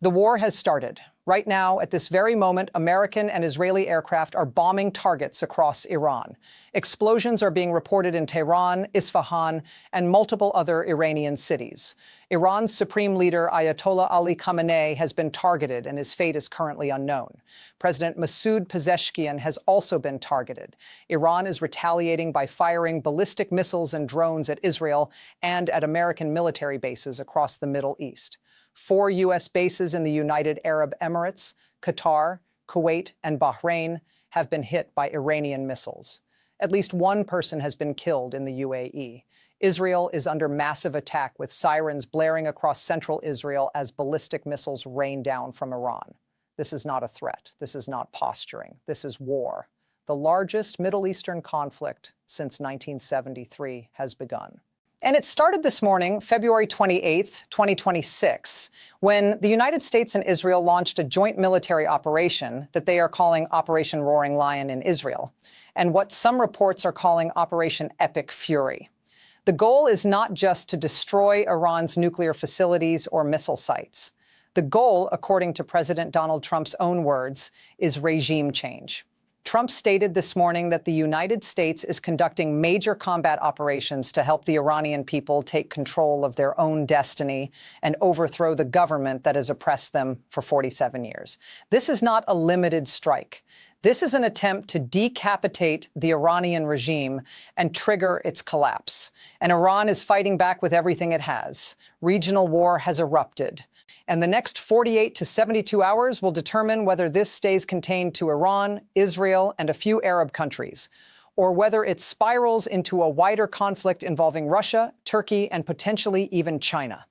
The war has started. Right now, at this very moment, American and Israeli aircraft are bombing targets across Iran. Explosions are being reported in Tehran, Isfahan, and multiple other Iranian cities. Iran's supreme leader, Ayatollah Ali Khamenei, has been targeted, and his fate is currently unknown. President Masoud Pezeshkian has also been targeted. Iran is retaliating by firing ballistic missiles and drones at Israel and at American military bases across the Middle East. 4 U.S. bases in the United Arab Emirates, Qatar, Kuwait, and Bahrain have been hit by Iranian missiles. At least one person has been killed in the UAE. Israel is under massive attack, with sirens blaring across central Israel as ballistic missiles rain down from Iran. This is not a threat. This is not posturing. This is war. The largest Middle Eastern conflict since 1973 has begun. And it started this morning, February 28th, 2026, when the United States and Israel launched a joint military operation that they are calling Operation Roaring Lion in Israel, and what some reports are calling Operation Epic Fury. The goal is not just to destroy Iran's nuclear facilities or missile sites. The goal, according to President Donald Trump's own words, is regime change. Trump stated this morning that the United States is conducting major combat operations to help the Iranian people take control of their own destiny and overthrow the government that has oppressed them for 47 years. This is not a limited strike. This is an attempt to decapitate the Iranian regime and trigger its collapse. And Iran is fighting back with everything it has. Regional war has erupted. And the next 48 to 72 hours will determine whether this stays contained to Iran, Israel, and a few Arab countries, or whether it spirals into a wider conflict involving Russia, Turkey, and potentially even China.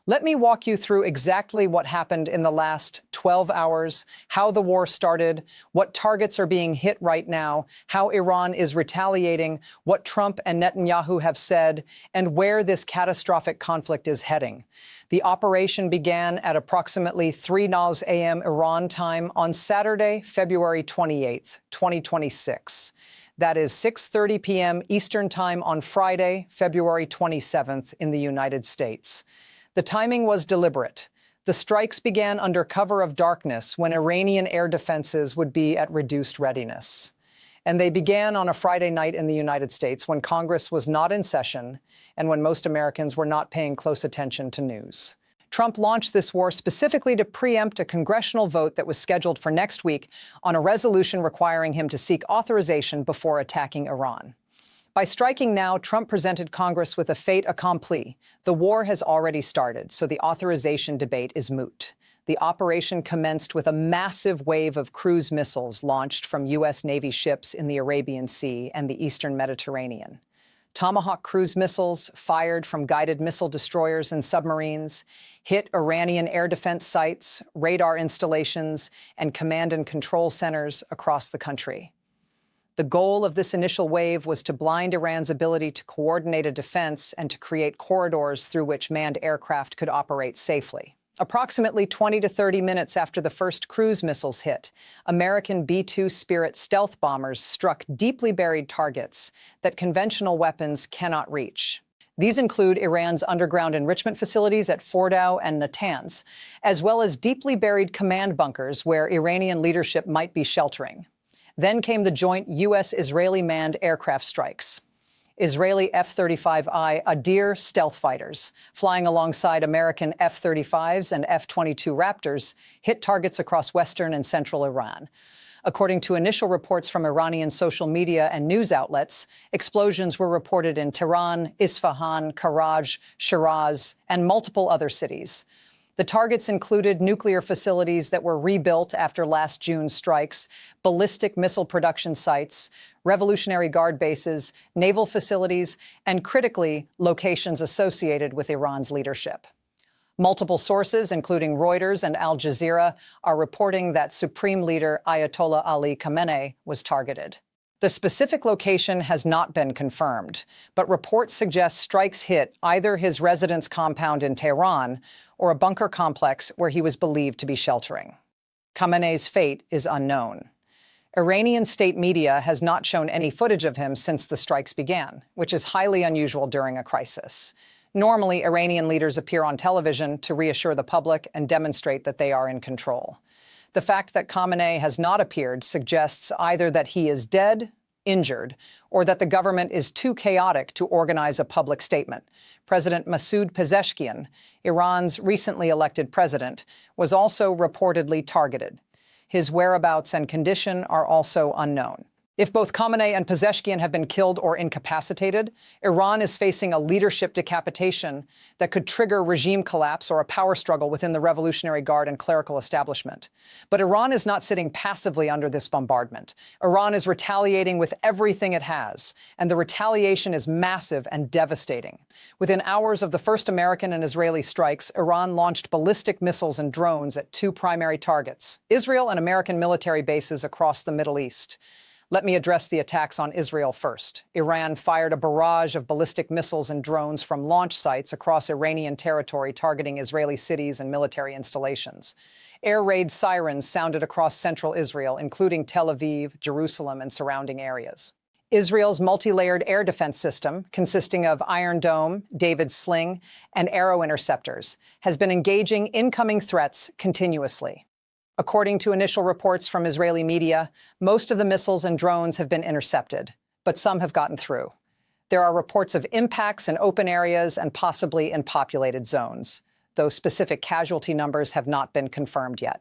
Let me walk you through exactly what happened in the last 12 hours, how the war started, what targets are being hit right now, how Iran is retaliating, what Trump and Netanyahu have said, and where this catastrophic conflict is heading. The operation began at approximately 3 a.m. Iran time on Saturday, February 28th, 2026. That is 6:30 p.m. Eastern time on Friday, February 27th in the United States. The timing was deliberate. The strikes began under cover of darkness when Iranian air defenses would be at reduced readiness. And they began on a Friday night in the United States when Congress was not in session and when most Americans were not paying close attention to news. Trump launched this war specifically to preempt a congressional vote that was scheduled for next week on a resolution requiring him to seek authorization before attacking Iran. By striking now, Trump presented Congress with a fait accompli. The war has already started, so the authorization debate is moot. The operation commenced with a massive wave of cruise missiles launched from U.S. Navy ships in the Arabian Sea and the Eastern Mediterranean. Tomahawk cruise missiles, fired from guided missile destroyers and submarines, hit Iranian air defense sites, radar installations, and command and control centers across the country. The goal of this initial wave was to blind Iran's ability to coordinate a defense and to create corridors through which manned aircraft could operate safely. Approximately 20 to 30 minutes after the first cruise missiles hit, American B-2 Spirit stealth bombers struck deeply buried targets that conventional weapons cannot reach. These include Iran's underground enrichment facilities at Fordow and Natanz, as well as deeply buried command bunkers where Iranian leadership might be sheltering. Then came the joint U.S.-Israeli manned aircraft strikes. Israeli F-35I Adir stealth fighters, flying alongside American F-35s and F-22 Raptors, hit targets across western and central Iran. According to initial reports from Iranian social media and news outlets, explosions were reported in Tehran, Isfahan, Karaj, Shiraz, and multiple other cities. The targets included nuclear facilities that were rebuilt after last June's strikes, ballistic missile production sites, Revolutionary Guard bases, naval facilities, and critically, locations associated with Iran's leadership. Multiple sources, including Reuters and Al Jazeera, are reporting that Supreme Leader Ayatollah Ali Khamenei was targeted. The specific location has not been confirmed, but reports suggest strikes hit either his residence compound in Tehran or a bunker complex where he was believed to be sheltering. Khamenei's fate is unknown. Iranian state media has not shown any footage of him since the strikes began, which is highly unusual during a crisis. Normally, Iranian leaders appear on television to reassure the public and demonstrate that they are in control. The fact that Khamenei has not appeared suggests either that he is dead, injured, or that the government is too chaotic to organize a public statement. President Masoud Pezeshkian, Iran's recently elected president, was also reportedly targeted. His whereabouts and condition are also unknown. If both Khamenei and Pezeshkian have been killed or incapacitated, Iran is facing a leadership decapitation that could trigger regime collapse or a power struggle within the Revolutionary Guard and clerical establishment. But Iran is not sitting passively under this bombardment. Iran is retaliating with everything it has, and the retaliation is massive and devastating. Within hours of the first American and Israeli strikes, Iran launched ballistic missiles and drones at two primary targets: Israel and American military bases across the Middle East. Let me address the attacks on Israel first. Iran fired a barrage of ballistic missiles and drones from launch sites across Iranian territory targeting Israeli cities and military installations. Air raid sirens sounded across central Israel, including Tel Aviv, Jerusalem, and surrounding areas. Israel's multi-layered air defense system, consisting of Iron Dome, David's Sling, and Arrow interceptors, has been engaging incoming threats continuously. According to initial reports from Israeli media, most of the missiles and drones have been intercepted, but some have gotten through. There are reports of impacts in open areas and possibly in populated zones, though specific casualty numbers have not been confirmed yet.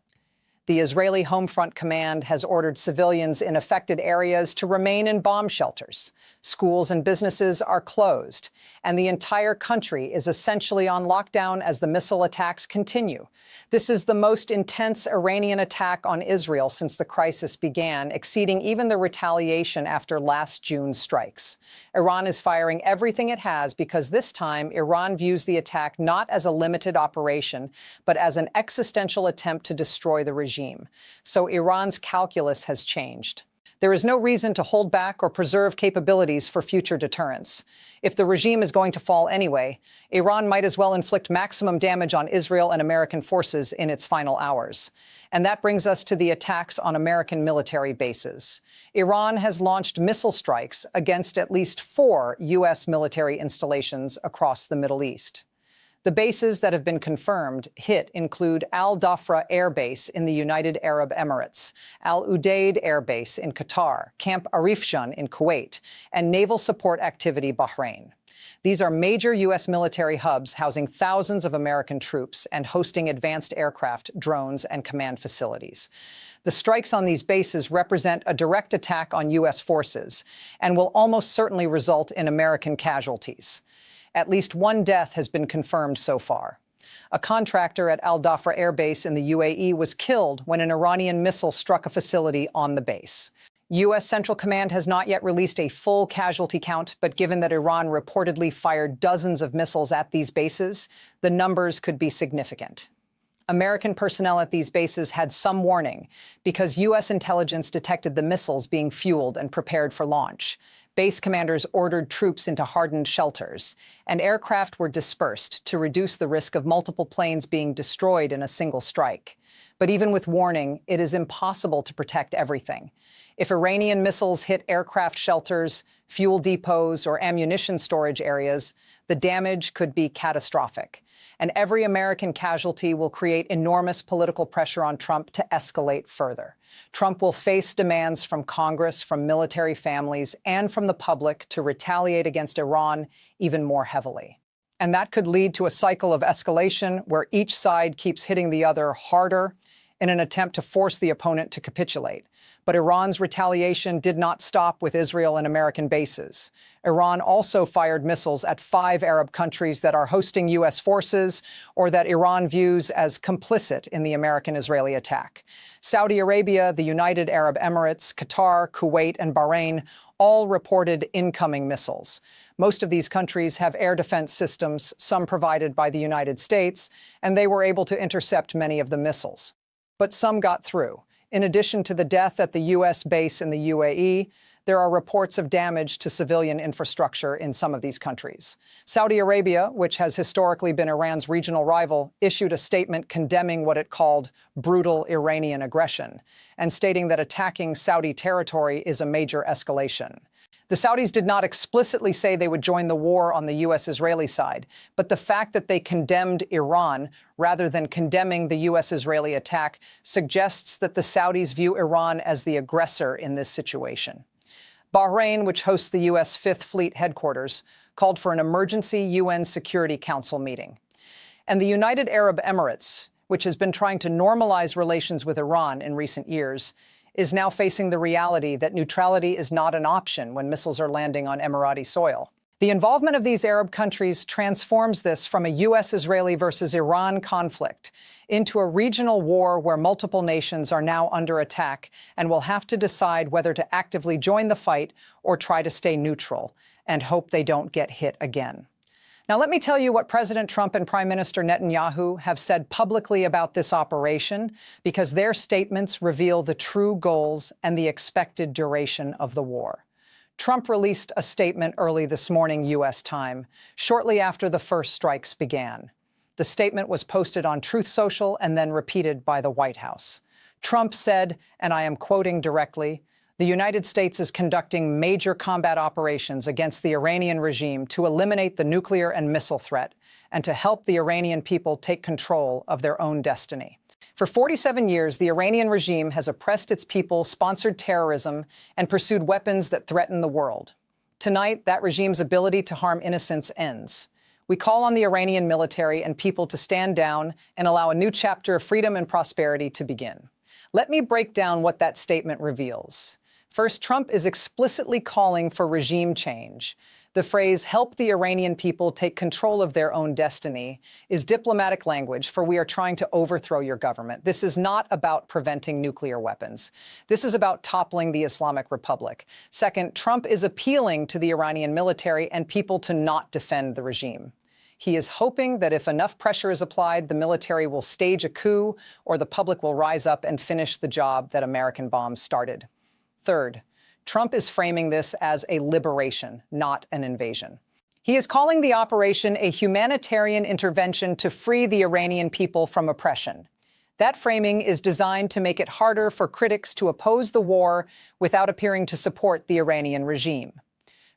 The Israeli Home Front Command has ordered civilians in affected areas to remain in bomb shelters. Schools and businesses are closed, and the entire country is essentially on lockdown as the missile attacks continue. This is the most intense Iranian attack on Israel since the crisis began, exceeding even the retaliation after last June's strikes. Iran is firing everything it has because this time Iran views the attack not as a limited operation, but as an existential attempt to destroy the regime. So Iran's calculus has changed. There is no reason to hold back or preserve capabilities for future deterrence. If the regime is going to fall anyway, Iran might as well inflict maximum damage on Israel and American forces in its final hours. And that brings us to the attacks on American military bases. Iran has launched missile strikes against at least 4 U.S. military installations across the Middle East. The bases that have been confirmed hit include Al Dhafra Air Base in the United Arab Emirates, Al Udeid Air Base in Qatar, Camp Arifjan in Kuwait, and Naval Support Activity Bahrain. These are major U.S. military hubs housing thousands of American troops and hosting advanced aircraft, drones, and command facilities. The strikes on these bases represent a direct attack on U.S. forces and will almost certainly result in American casualties. At least 1 death has been confirmed so far. A contractor at Al Dhafra Air Base in the UAE was killed when an Iranian missile struck a facility on the base. U.S. Central Command has not yet released a full casualty count, but given that Iran reportedly fired dozens of missiles at these bases, the numbers could be significant. American personnel at these bases had some warning because U.S. intelligence detected the missiles being fueled and prepared for launch. Base commanders ordered troops into hardened shelters, and aircraft were dispersed to reduce the risk of multiple planes being destroyed in a single strike. But even with warning, it is impossible to protect everything. If Iranian missiles hit aircraft shelters, fuel depots, or ammunition storage areas, the damage could be catastrophic. And every American casualty will create enormous political pressure on Trump to escalate further. Trump will face demands from Congress, from military families, and from the public to retaliate against Iran even more heavily. And that could lead to a cycle of escalation where each side keeps hitting the other harder in an attempt to force the opponent to capitulate. But Iran's retaliation did not stop with Israel and American bases. Iran also fired missiles at 5 Arab countries that are hosting U.S. forces or that Iran views as complicit in the American-Israeli attack. Saudi Arabia, the United Arab Emirates, Qatar, Kuwait, and Bahrain all reported incoming missiles. Most of these countries have air defense systems, some provided by the United States, and they were able to intercept many of the missiles. But some got through. In addition to the death at the U.S. base in the UAE, there are reports of damage to civilian infrastructure in some of these countries. Saudi Arabia, which has historically been Iran's regional rival, issued a statement condemning what it called brutal Iranian aggression and stating that attacking Saudi territory is a major escalation. The Saudis did not explicitly say they would join the war on the U.S.-Israeli side, but the fact that they condemned Iran rather than condemning the U.S.-Israeli attack suggests that the Saudis view Iran as the aggressor in this situation. Bahrain, which hosts the U.S. Fifth Fleet headquarters, called for an emergency UN Security Council meeting. And the United Arab Emirates, which has been trying to normalize relations with Iran in recent years, is now facing the reality that neutrality is not an option when missiles are landing on Emirati soil. The involvement of these Arab countries transforms this from a U.S.-Israeli versus Iran conflict into a regional war where multiple nations are now under attack and will have to decide whether to actively join the fight or try to stay neutral and hope they don't get hit again. Now, let me tell you what President Trump and Prime Minister Netanyahu have said publicly about this operation, because their statements reveal the true goals and the expected duration of the war. Trump released a statement early this morning, U.S. time, shortly after the first strikes began. The statement was posted on Truth Social and then repeated by the White House. Trump said, and I am quoting directly, "The United States is conducting major combat operations against the Iranian regime to eliminate the nuclear and missile threat and to help the Iranian people take control of their own destiny." For 47 years, the Iranian regime has oppressed its people, sponsored terrorism, and pursued weapons that threaten the world. Tonight, that regime's ability to harm innocents ends. We call on the Iranian military and people to stand down and allow a new chapter of freedom and prosperity to begin. Let me break down what that statement reveals. First, Trump is explicitly calling for regime change. The phrase, "help the Iranian people take control of their own destiny," is diplomatic language for "we are trying to overthrow your government." This is not about preventing nuclear weapons. This is about toppling the Islamic Republic. Second, Trump is appealing to the Iranian military and people to not defend the regime. He is hoping that if enough pressure is applied, the military will stage a coup or the public will rise up and finish the job that American bombs started. Third, Trump is framing this as a liberation, not an invasion. He is calling the operation a humanitarian intervention to free the Iranian people from oppression. That framing is designed to make it harder for critics to oppose the war without appearing to support the Iranian regime.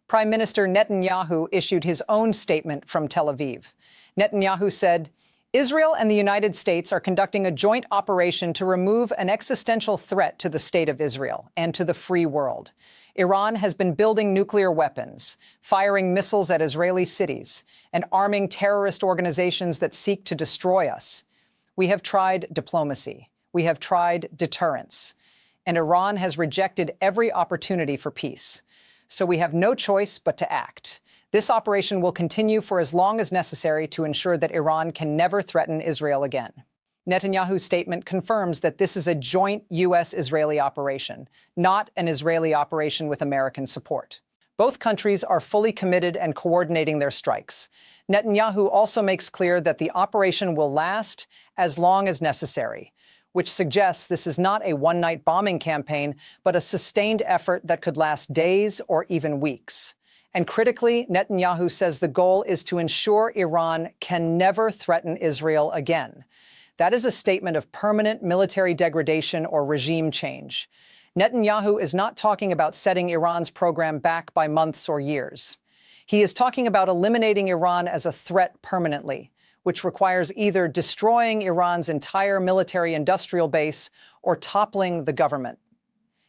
Prime Minister Netanyahu issued his own statement from Tel Aviv. Netanyahu said, "Israel and the United States are conducting a joint operation to remove an existential threat to the state of Israel and to the free world. Iran has been building nuclear weapons, firing missiles at Israeli cities, and arming terrorist organizations that seek to destroy us. We have tried diplomacy. We have tried deterrence. And Iran has rejected every opportunity for peace. So we have no choice but to act. This operation will continue for as long as necessary to ensure that Iran can never threaten Israel again." Netanyahu's statement confirms that this is a joint U.S.-Israeli operation, not an Israeli operation with American support. Both countries are fully committed and coordinating their strikes. Netanyahu also makes clear that the operation will last as long as necessary, which suggests this is not a one-night bombing campaign, but a sustained effort that could last days or even weeks. And critically, Netanyahu says the goal is to ensure Iran can never threaten Israel again. That is a statement of permanent military degradation or regime change. Netanyahu is not talking about setting Iran's program back by months or years. He is talking about eliminating Iran as a threat permanently, which requires either destroying Iran's entire military-industrial base or toppling the government.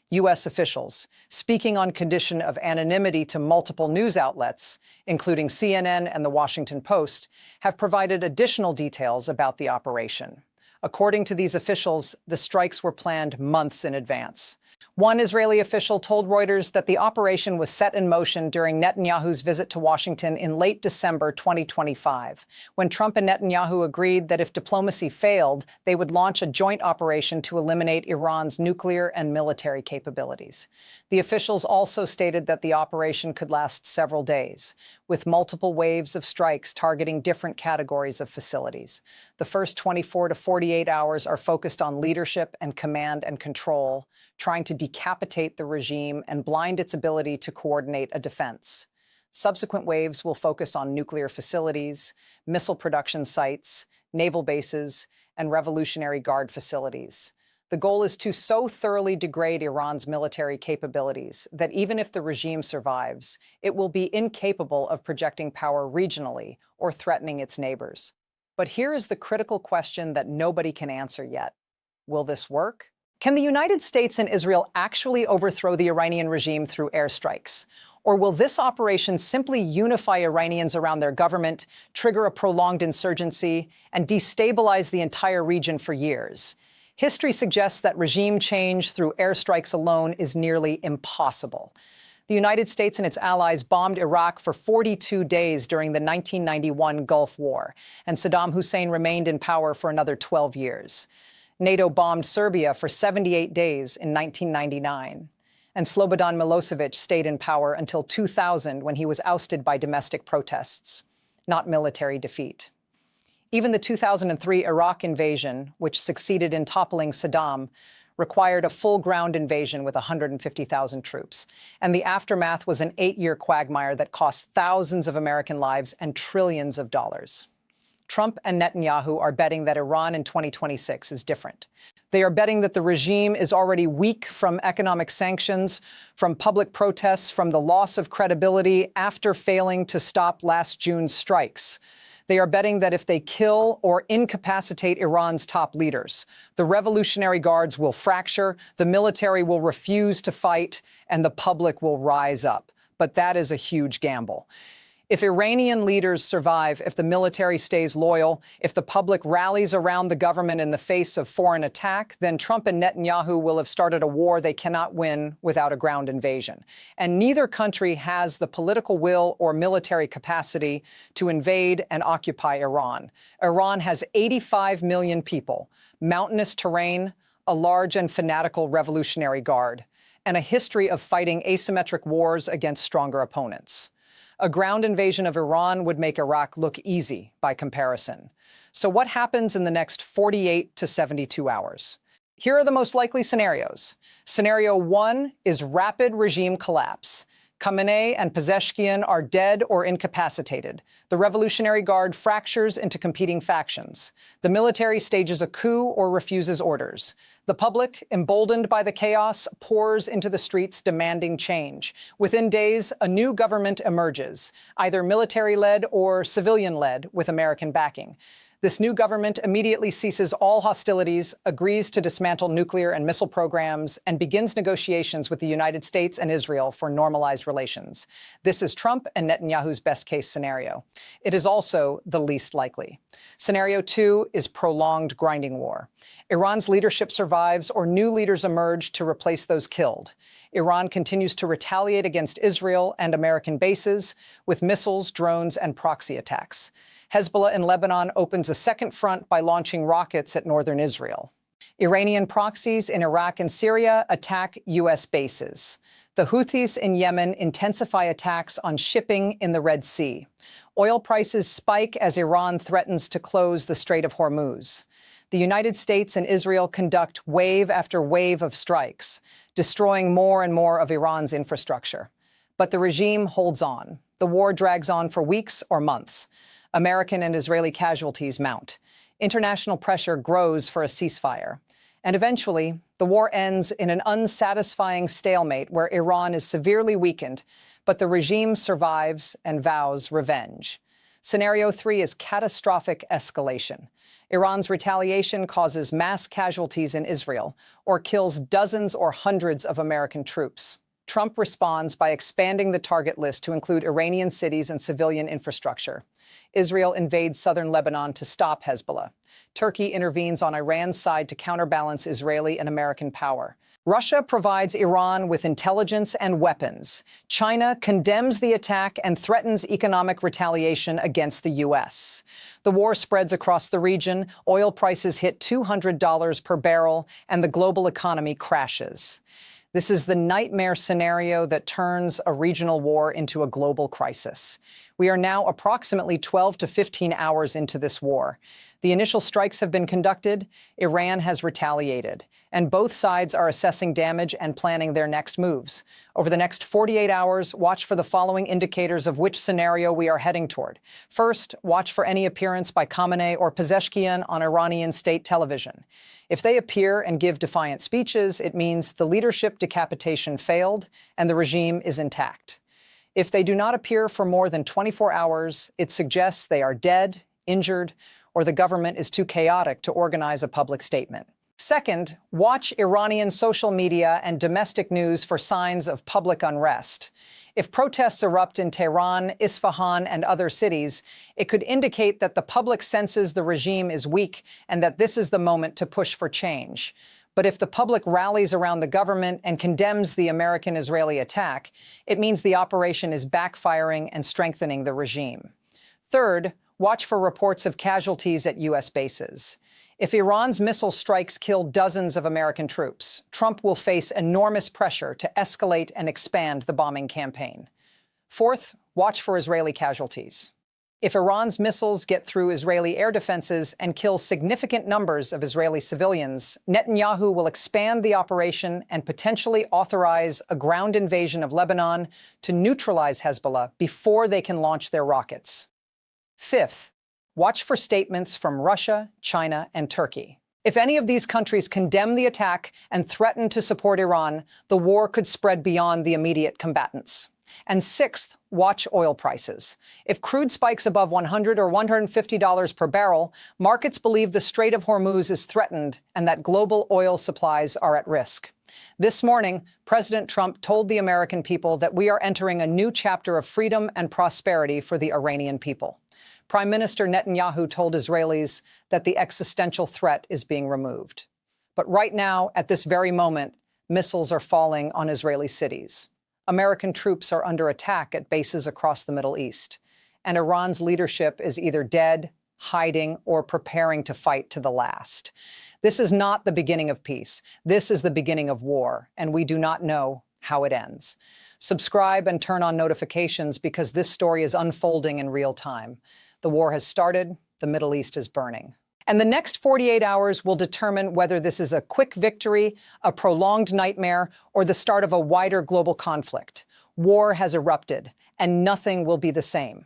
U.S. officials, speaking on condition of anonymity to multiple news outlets, including CNN and The Washington Post, have provided additional details about the operation. According to these officials, the strikes were planned months in advance. One Israeli official told Reuters that the operation was set in motion during Netanyahu's visit to Washington in late December 2025, when Trump and Netanyahu agreed that if diplomacy failed, they would launch a joint operation to eliminate Iran's nuclear and military capabilities. The officials also stated that the operation could last several days, with multiple waves of strikes targeting different categories of facilities. The first 24 to 48 hours are focused on leadership and command and control, trying to decapitate the regime and blind its ability to coordinate a defense. Subsequent waves will focus on nuclear facilities, missile production sites, naval bases, and Revolutionary Guard facilities. The goal is to so thoroughly degrade Iran's military capabilities that even if the regime survives, it will be incapable of projecting power regionally or threatening its neighbors. But here is the critical question that nobody can answer yet. Will this work? Can the United States and Israel actually overthrow the Iranian regime through airstrikes? Or will this operation simply unify Iranians around their government, trigger a prolonged insurgency, and destabilize the entire region for years? History suggests that regime change through airstrikes alone is nearly impossible. The United States and its allies bombed Iraq for 42 days during the 1991 Gulf War, and Saddam Hussein remained in power for another 12 years. NATO bombed Serbia for 78 days in 1999. And Slobodan Milosevic stayed in power until 2000 when he was ousted by domestic protests, not military defeat. Even the 2003 Iraq invasion, which succeeded in toppling Saddam, required a full ground invasion with 150,000 troops. And the aftermath was an 8-year quagmire that cost thousands of American lives and trillions of dollars. Trump and Netanyahu are betting that Iran in 2026 is different. They are betting that the regime is already weak from economic sanctions, from public protests, from the loss of credibility after failing to stop last June's strikes. They are betting that if they kill or incapacitate Iran's top leaders, the Revolutionary Guards will fracture, the military will refuse to fight, and the public will rise up. But that is a huge gamble. If Iranian leaders survive, if the military stays loyal, if the public rallies around the government in the face of foreign attack, then Trump and Netanyahu will have started a war they cannot win without a ground invasion. And neither country has the political will or military capacity to invade and occupy Iran. Iran has 85 million people, mountainous terrain, a large and fanatical Revolutionary Guard, and a history of fighting asymmetric wars against stronger opponents. A ground invasion of Iran would make Iraq look easy by comparison. So what happens in the next 48 to 72 hours? Here are the most likely scenarios. Scenario 1 is rapid regime collapse. Khamenei and Pezeshkian are dead or incapacitated. The Revolutionary Guard fractures into competing factions. The military stages a coup or refuses orders. The public, emboldened by the chaos, pours into the streets demanding change. Within days, a new government emerges, either military-led or civilian-led with American backing. This new government immediately ceases all hostilities, agrees to dismantle nuclear and missile programs, and begins negotiations with the United States and Israel for normalized relations. This is Trump and Netanyahu's best-case scenario. It is also the least likely. Scenario 2 is prolonged grinding war. Iran's leadership survives or new leaders emerge to replace those killed. Iran continues to retaliate against Israel and American bases with missiles, drones, and proxy attacks. Hezbollah in Lebanon opens a second front by launching rockets at northern Israel. Iranian proxies in Iraq and Syria attack U.S. bases. The Houthis in Yemen intensify attacks on shipping in the Red Sea. Oil prices spike as Iran threatens to close the Strait of Hormuz. The United States and Israel conduct wave after wave of strikes, destroying more and more of Iran's infrastructure. But the regime holds on. The war drags on for weeks or months. American and Israeli casualties mount. International pressure grows for a ceasefire. And eventually, the war ends in an unsatisfying stalemate where Iran is severely weakened, but the regime survives and vows revenge. Scenario 3 is catastrophic escalation. Iran's retaliation causes mass casualties in Israel or kills dozens or hundreds of American troops. Trump responds by expanding the target list to include Iranian cities and civilian infrastructure. Israel invades southern Lebanon to stop Hezbollah. Turkey intervenes on Iran's side to counterbalance Israeli and American power. Russia provides Iran with intelligence and weapons. China condemns the attack and threatens economic retaliation against the U.S. The war spreads across the region, oil prices hit $200 per barrel, and the global economy crashes. This is the nightmare scenario that turns a regional war into a global crisis. We are now approximately 12 to 15 hours into this war. The initial strikes have been conducted, Iran has retaliated, and both sides are assessing damage and planning their next moves. Over the next 48 hours, watch for the following indicators of which scenario we are heading toward. First, watch for any appearance by Khamenei or Pezeshkian on Iranian state television. If they appear and give defiant speeches, it means the leadership decapitation failed and the regime is intact. If they do not appear for more than 24 hours, it suggests they are dead, injured, or the government is too chaotic to organize a public statement. Second, watch Iranian social media and domestic news for signs of public unrest. If protests erupt in Tehran, Isfahan, and other cities, it could indicate that the public senses the regime is weak and that this is the moment to push for change. But if the public rallies around the government and condemns the American-Israeli attack, it means the operation is backfiring and strengthening the regime. Third, watch for reports of casualties at U.S. bases. If Iran's missile strikes kill dozens of American troops, Trump will face enormous pressure to escalate and expand the bombing campaign. Fourth, watch for Israeli casualties. If Iran's missiles get through Israeli air defenses and kill significant numbers of Israeli civilians, Netanyahu will expand the operation and potentially authorize a ground invasion of Lebanon to neutralize Hezbollah before they can launch their rockets. Fifth, watch for statements from Russia, China, and Turkey. If any of these countries condemn the attack and threaten to support Iran, the war could spread beyond the immediate combatants. And sixth, watch oil prices. If crude spikes above $100 or $150 per barrel, markets believe the Strait of Hormuz is threatened and that global oil supplies are at risk. This morning, President Trump told the American people that we are entering a new chapter of freedom and prosperity for the Iranian people. Prime Minister Netanyahu told Israelis that the existential threat is being removed. But right now, at this very moment, missiles are falling on Israeli cities. American troops are under attack at bases across the Middle East. And Iran's leadership is either dead, hiding, or preparing to fight to the last. This is not the beginning of peace. This is the beginning of war, and we do not know how it ends. Subscribe and turn on notifications because this story is unfolding in real time. The war has started, the Middle East is burning. And the next 48 hours will determine whether this is a quick victory, a prolonged nightmare, or the start of a wider global conflict. War has erupted, and nothing will be the same.